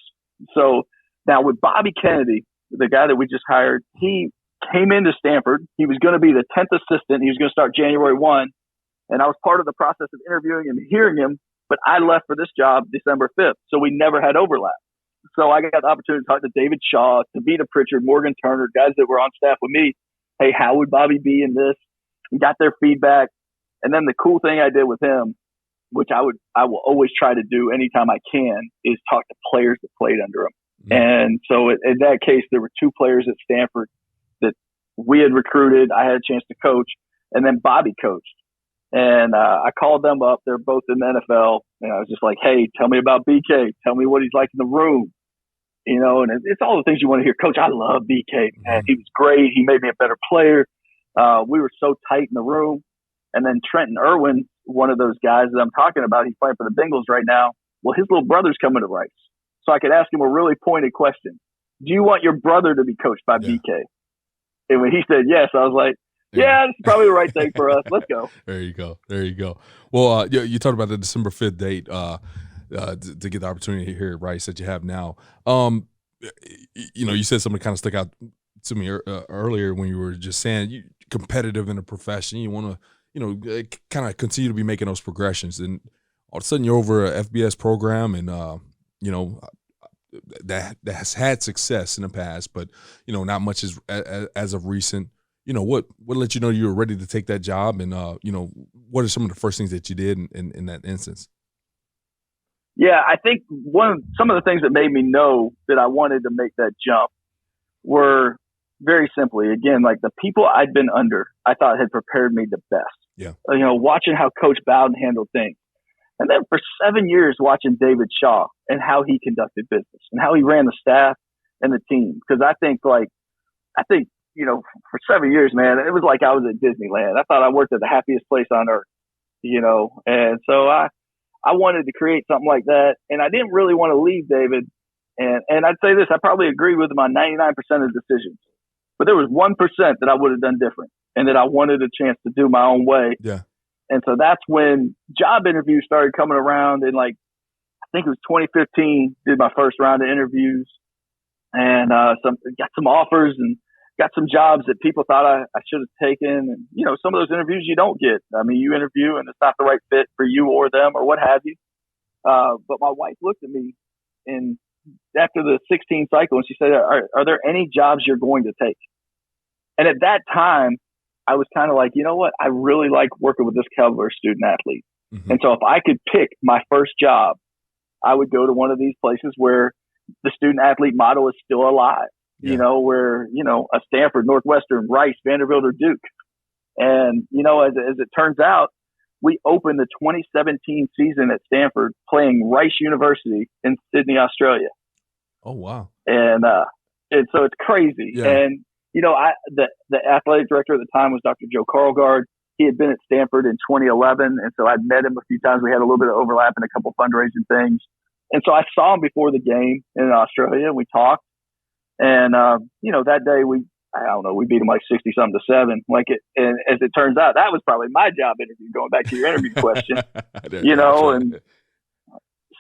So now with Bobby Kennedy, the guy that we just hired, he came into Stanford. He was going to be the 10th assistant. He was going to start January 1. And I was part of the process of interviewing him and hearing him, but I left for this job December 5th. So we never had overlap. So I got the opportunity to talk to David Shaw, Tavita Pritchard, Morgan Turner, guys that were on staff with me. Hey, how would Bobby be in this? And got their feedback. And then the cool thing I did with him, which I will always try to do anytime I can, is talk to players that played under him. Mm-hmm. And so in that case, there were two players at Stanford that we had recruited. I had a chance to coach, and then Bobby coached. And I called them up. They're both in the NFL. And I was just like, hey, tell me about BK. Tell me what he's like in the room. You know, and it's all the things you want to hear. Coach, I love BK, man. He was great. He made me a better player. We were so tight in the room. And then Trenton Irwin, one of those guys that I'm talking about, he's playing for the Bengals right now. Well, his little brother's coming to Rice. So I could ask him a really pointed question. Do you want your brother to be coached by BK? And when he said yes, I was like, yeah, this is probably the right thing for us. Let's go. There you go. There you go. Well, you talked about the December 5th date to get the opportunity here at Rice that you have now. You know, you said something kind of stuck out to me earlier when you were just saying you competitive in a profession. You want to, you know, kind of continue to be making those progressions. And all of a sudden you're over a FBS program and, you know, that has had success in the past, but, you know, not much as of recent. You know, what let you know you were ready to take that job, and you know, what are some of the first things that you did in that instance? Yeah, I think some of the things that made me know that I wanted to make that jump were very simply, again, like the people I'd been under, I thought had prepared me the best. Yeah. You know, watching how Coach Bowden handled things. And then for 7 years, watching David Shaw and how he conducted business and how he ran the staff and the team. Because I think, you know, for 7 years, man, it was like I was at Disneyland. I thought I worked at the happiest place on earth, you know. And so I wanted to create something like that. And I didn't really want to leave David. And I'd say this, I probably agree with him on 99% of decisions. But there was 1% that I would have done different and that I wanted a chance to do my own way. Yeah. And so that's when job interviews started coming around. And like, I think it was 2015, did my first round of interviews and got some offers and got some jobs that people thought I should have taken. And, you know, some of those interviews you don't get. I mean, you interview and it's not the right fit for you or them or what have you. But my wife looked at me and after the 16 cycle and she said, are there any jobs you're going to take? And at that time, I was kind of like, you know what? I really like working with this caliber student athlete. Mm-hmm. And so if I could pick my first job, I would go to one of these places where the student athlete model is still alive, you know, where, you know, a Stanford, Northwestern, Rice, Vanderbilt, or Duke. And, you know, as it turns out, we opened the 2017 season at Stanford playing Rice University in Sydney, Australia. Oh, wow. And so it's crazy. Yeah. And, you know, the athletic director at the time was Dr. Joe Carlgard. He had been at Stanford in 2011. And so I'd met him a few times. We had a little bit of overlap in a couple fundraising things. And so I saw him before the game in Australia and we talked. And, you know, that day we beat him like 60-something to 7. And as it turns out, that was probably my job interview, going back to your interview question, you know, and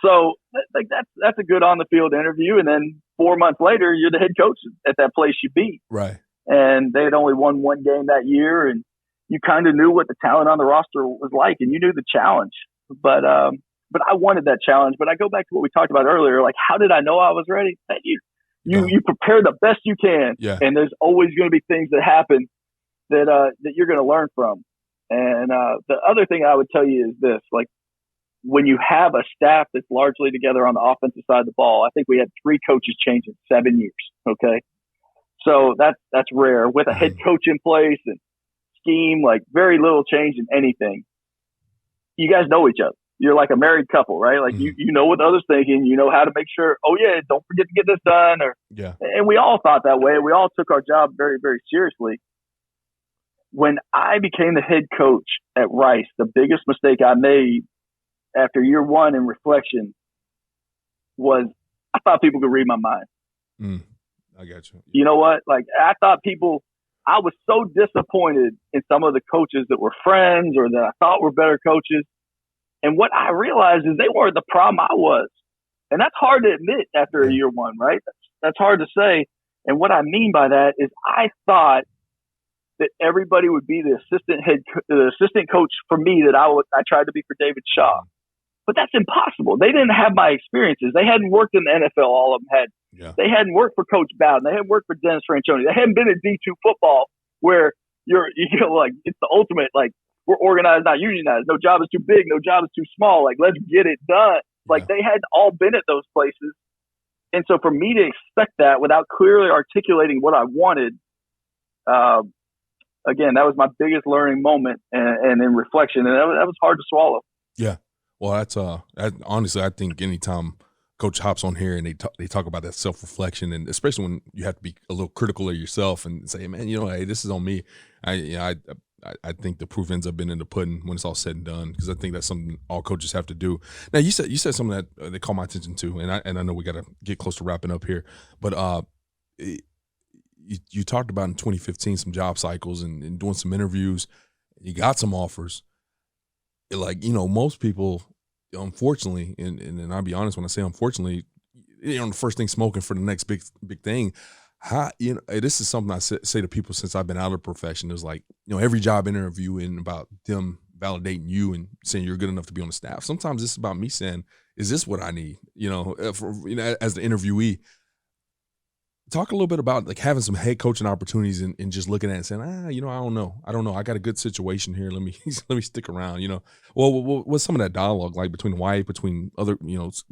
so like that's a good on the field interview. And then 4 months later, you're the head coach at that place you beat. Right. And they had only won one game that year. And you kind of knew what the talent on the roster was like and you knew the challenge, but I wanted that challenge. But I go back to what we talked about earlier. Like, how did I know I was ready? That you prepare the best you can. Yeah. And there's always going to be things that happen that you're going to learn from. And the other thing I would tell you is this, like, when you have a staff that's largely together on the offensive side of the ball, I think we had 3 coaches change in 7 years. Okay. So that's rare with a head coach in place and scheme, like very little change in anything. You guys know each other. You're like a married couple, right? Like you know what the other's thinking, you know how to make sure, oh yeah, don't forget to get this done. And we all thought that way. We all took our job very, very seriously. When I became the head coach at Rice, the biggest mistake I made after year one in reflection was I thought people could read my mind. I got you. You know what? Like I was so disappointed in some of the coaches that were friends or that I thought were better coaches. And what I realized is they weren't the problem I was. And that's hard to admit after a year one, right? That's hard to say. And what I mean by that is I thought that everybody would be the assistant coach for me that I tried to be for David Shaw. But that's impossible. They didn't have my experiences. They hadn't worked in the NFL. All of them had. Yeah. They hadn't worked for Coach Bowden. They hadn't worked for Dennis Franchione. They hadn't been in D2 football where like it's the ultimate, like we're organized, not unionized. No job is too big. No job is too small. Like let's get it done. Like they hadn't all been at those places. And so for me to expect that without clearly articulating what I wanted, again, that was my biggest learning moment and in reflection. And that was hard to swallow. Yeah. Well, that's honestly, I think anytime Coach hops on here and they talk about that self-reflection, and especially when you have to be a little critical of yourself and say, man, hey, this is on me. I think the proof ends up being in the pudding when it's all said and done, because I think that's something all coaches have to do. Now, you said something that caught my attention too, and I know we got to get close to wrapping up here, but you talked about in 2015 some job cycles and doing some interviews. You got some offers. Like, most people, unfortunately, and I'll be honest when I say unfortunately, the first thing smoking for the next big thing. This is something I say to people since I've been out of the profession. Is like, every job interview and about them validating you and saying you're good enough to be on the staff. Sometimes it's about me saying, is this what I need? As the interviewee, talk a little bit about like having some head coaching opportunities and just looking at it and saying, I don't know. I got a good situation here. Let me stick around. Well, what's some of that dialogue like between Wyatt, between other,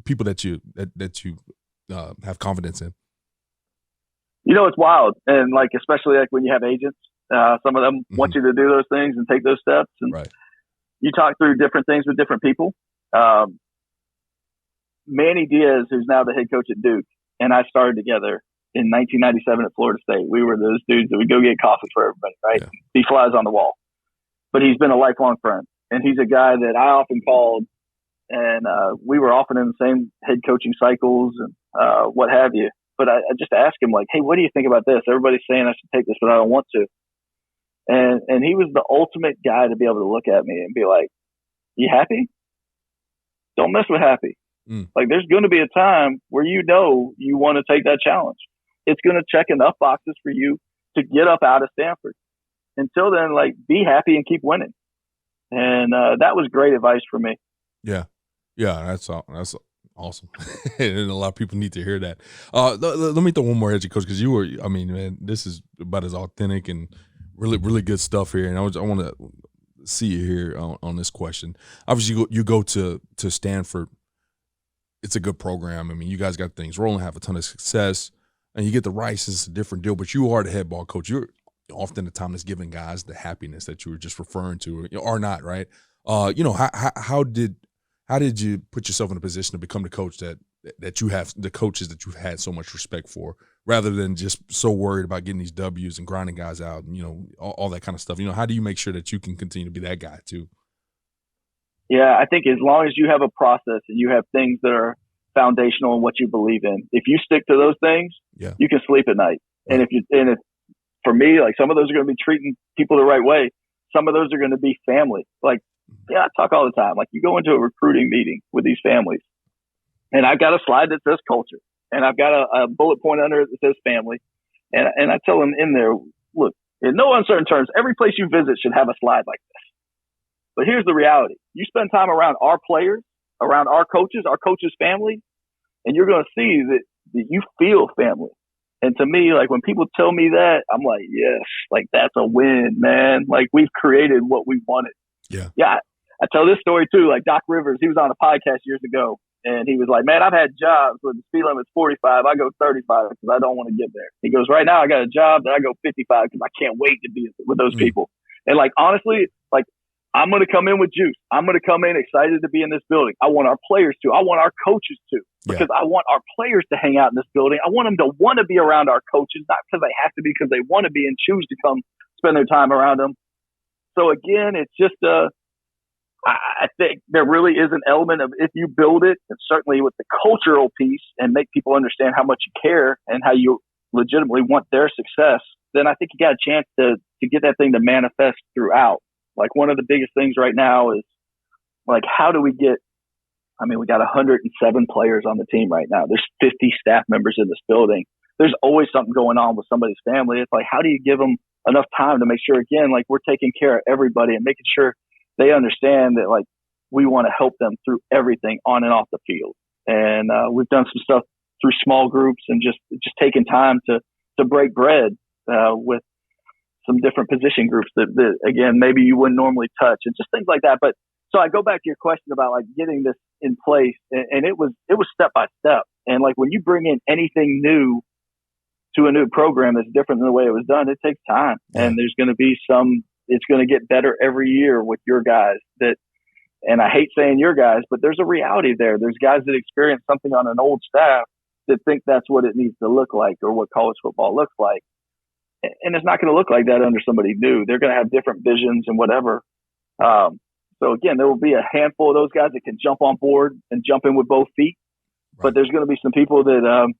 people that you have confidence in? It's wild, and like especially like when you have agents, some of them want you to do those things and take those steps, and right. You talk through different things with different people. Manny Diaz, who's now the head coach at Duke, and I started together in 1997 at Florida State. We were those dudes that would go get coffee for everybody, right? Yeah. He flies on the wall. But he's been a lifelong friend. And he's a guy that I often called, and we were often in the same head coaching cycles and what have you. But I just asked him, like, hey, what do you think about this? Everybody's saying I should take this, but I don't want to. And he was the ultimate guy to be able to look at me and be like, you happy? Don't mess with happy. Like, there's going to be a time where you want to take that challenge. It's going to check enough boxes for you to get up out of Stanford. Until then, like, be happy and keep winning. And that was great advice for me. Yeah, that's awesome. And a lot of people need to hear that. Let me throw one more at you, Coach, because this is about as authentic and really, really good stuff here. And I want to see you here on this question. Obviously, you go to Stanford. It's a good program. I mean, you guys got things rolling, have a ton of success, and you get the Rice. It's a different deal, but you are the head ball coach. You're often the time that's giving guys the happiness that you were just referring to, or not, right? How did you put yourself in a position to become the coach that you have, the coaches that you've had so much respect for, rather than just so worried about getting these W's and grinding guys out and, all that kind of stuff? How do you make sure that you can continue to be that guy too? Yeah, I think as long as you have a process and you have things that are foundational in what you believe in, if you stick to those things, you can sleep at night. Right. And if for me, like, some of those are going to be treating people the right way. Some of those are going to be family. Like, I talk all the time. Like, you go into a recruiting meeting with these families, and I've got a slide that says culture, and I've got a bullet point under it that says family. And I tell them in there, look, in no uncertain terms, every place you visit should have a slide like this. But here's the reality. You spend time around our players, around our coaches' family, and you're going to see that you feel family. And to me, like, when people tell me that, I'm like, yes, like, that's a win, man. Like, we've created what we wanted. Yeah. I tell this story too. Like, Doc Rivers, he was on a podcast years ago, and he was like, man, I've had jobs where the speed limit's 45. I go 35 because I don't want to get there. He goes, right now I got a job that I go 55 because I can't wait to be with those people. And, like, honestly, like, I'm going to come in with juice. I'm going to come in excited to be in this building. I want our players to. I want our coaches to, because I want our players to hang out in this building. I want them to want to be around our coaches, not because they have to be, because they want to be and choose to come spend their time around them. So again, it's just I think there really is an element of, if you build it, and certainly with the cultural piece, and make people understand how much you care and how you legitimately want their success, then I think you got a chance to get that thing to manifest throughout. Like, one of the biggest things right now is, like, how do we get, we got 107 players on the team right now. There's 50 staff members in this building. There's always something going on with somebody's family. It's like, how do you give them enough time to make sure, again, like, we're taking care of everybody and making sure they understand that, like, we want to help them through everything on and off the field. And we've done some stuff through small groups and just taking time to break bread with some different position groups that again, maybe you wouldn't normally touch, and just things like that. But so I go back to your question about, like, getting this in place, and it was step by step. And, like, when you bring in anything new to a new program that's different than the way it was done, it takes time. And there's going to be it's going to get better every year with your guys and I hate saying your guys, but there's a reality there. There's guys that experience something on an old staff that think that's what it needs to look like, or what college football looks like. And it's not going to look like that under somebody new. They're going to have different visions and whatever. So again, there will be a handful of those guys that can jump on board and jump in with both feet. Right. But there's going to be some people that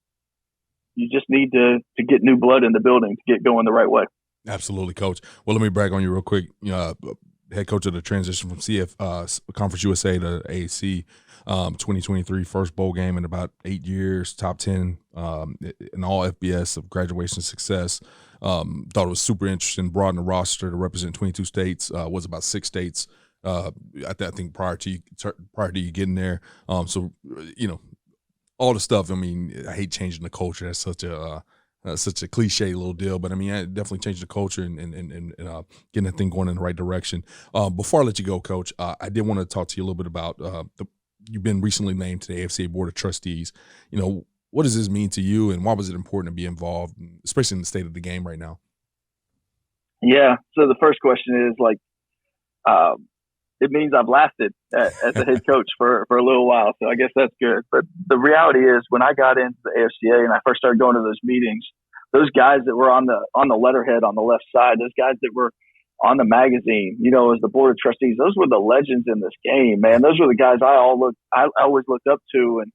you just need to get new blood in the building to get going the right way. Absolutely, Coach. Well, let me brag on you real quick. Head coach of the transition from Conference USA to AAC, 2023, first bowl game in about 8 years, top 10 in all FBS of graduation success. Thought it was super interesting, broadened the roster to represent 22 states, was about 6 states I think prior to you getting there. So all the stuff. I mean, I hate changing the culture. That's such a cliche little deal, but I mean, I definitely changed the culture and getting the thing going in the right direction. Before I let you go, Coach, I did want to talk to you a little bit about you've been recently named to the AFCA Board of Trustees. What does this mean to you, and why was it important to be involved, especially in the state of the game right now? Yeah. So the first question is it means I've lasted as a head coach for a little while. So I guess that's good. But the reality is when I got into the AFCA and I first started going to those meetings, those guys that were on the letterhead on the left side, those guys that were on the magazine, as the Board of Trustees, those were the legends in this game, man. Those were the guys I always looked up to. And,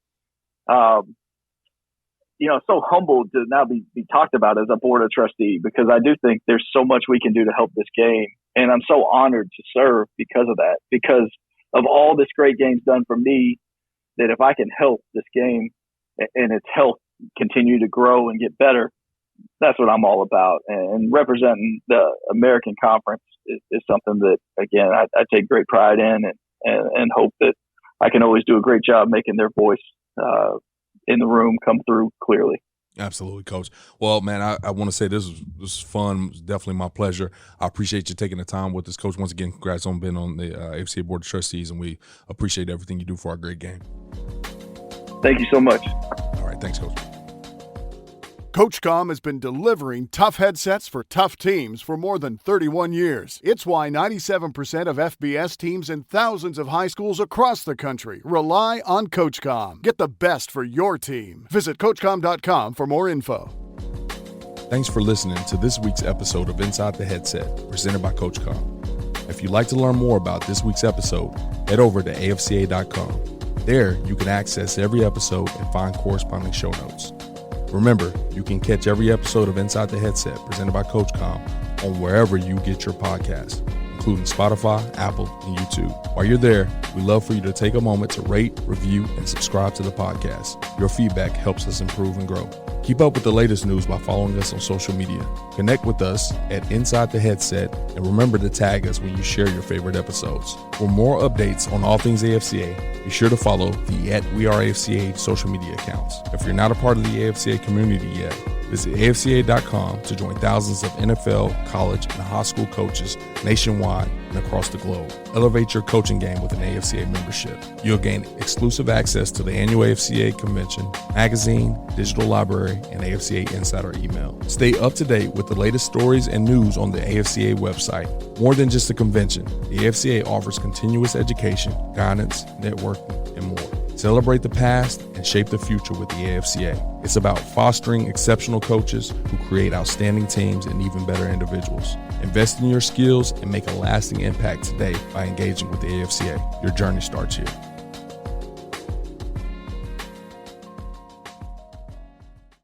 so humbled to now be talked about as a Board of Trustee, because I do think there's so much we can do to help this game. And I'm so honored to serve because of that, because of all this great game's done for me, that if I can help this game and its health continue to grow and get better, that's what I'm all about. And representing the American Conference is something that, again, I take great pride in and hope that I can always do a great job making their voice in the room come through clearly. Absolutely, Coach. Well, man, I want to say this was fun. It was definitely my pleasure. I appreciate you taking the time with us, Coach. Once again, congrats on being on the AFCA Board of Trustees, and we appreciate everything you do for our great game. Thank you so much. All right, thanks, Coach. CoachComm has been delivering tough headsets for tough teams for more than 31 years. It's why 97% of FBS teams and thousands of high schools across the country rely on CoachComm. Get the best for your team. Visit CoachComm.com for more info. Thanks for listening to this week's episode of Inside the Headset, presented by CoachComm. If you'd like to learn more about this week's episode, head over to AFCA.com. There, you can access every episode and find corresponding show notes. Remember, you can catch every episode of Inside the Headset presented by CoachComm on wherever you get your podcast, including Spotify, Apple, and YouTube. While you're there, we'd love for you to take a moment to rate, review, and subscribe to the podcast. Your feedback helps us improve and grow. Keep up with the latest news by following us on social media. Connect with us at Inside the Headset, and remember to tag us when you share your favorite episodes. For more updates on all things AFCA, be sure to follow the @WeAreAFCA social media accounts. If you're not a part of the AFCA community yet, visit AFCA.com to join thousands of NFL, college, and high school coaches nationwide and across the globe. Elevate your coaching game with an AFCA membership. You'll gain exclusive access to the annual AFCA convention, magazine, digital library, and AFCA Insider email. Stay up to date with the latest stories and news on the AFCA website. More than just a convention, the AFCA offers continuous education, guidance, networking, and more. Celebrate the past and shape the future with the AFCA. It's about fostering exceptional coaches who create outstanding teams and even better individuals. Invest in your skills and make a lasting impact today by engaging with the AFCA. Your journey starts here.